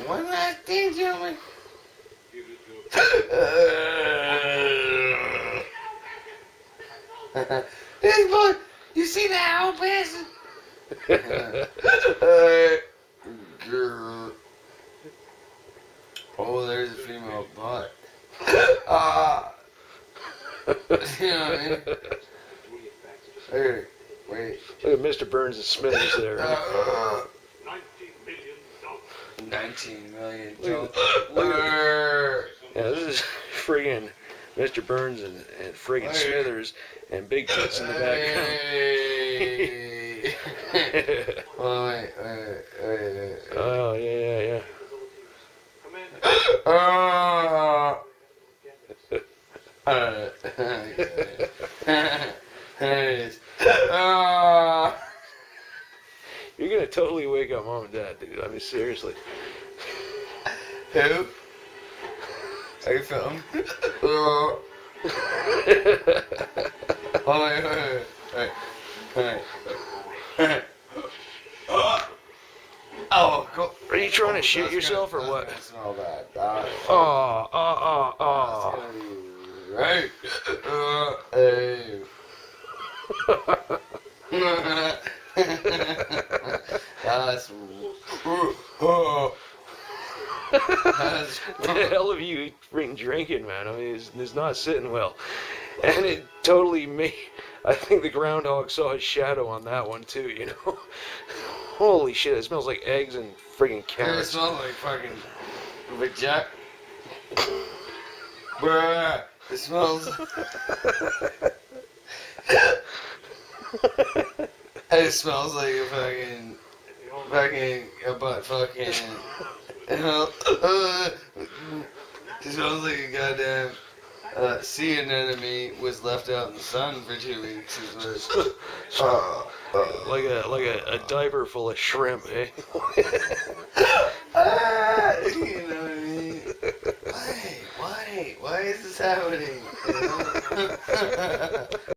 One last thing, gentlemen. This boy, you see that owl passing? Oh, there's a female butt. You know what I mean? Hey, wait. Look at Mr. Burns and Smithers there. Right? $19 million. Yeah, this is friggin' Mr. Burns and friggin' Smithers and Big Tits in the background. Wait. Oh, yeah. You're gonna totally wake up mom and dad, dude. I mean, seriously. Who? Are you filming? Wait. Oh, cool. Are you trying to shoot yourself or what? That's smell bad. Oh. Right. Hey. That's. The hell have you been drinking, man? I mean, it's not sitting well. And it totally made. I think the groundhog saw his shadow on that one, too, you know? Holy shit, it smells like eggs and friggin' It carrots. smells like fucking vagina. Bruh, it smells. It smells like a fucking butt fucking. It smells like a goddamn sea anemone was left out in the sun for 2 weeks. Like a diaper full of shrimp, eh? You know what I mean? Why? Why is this happening? You know?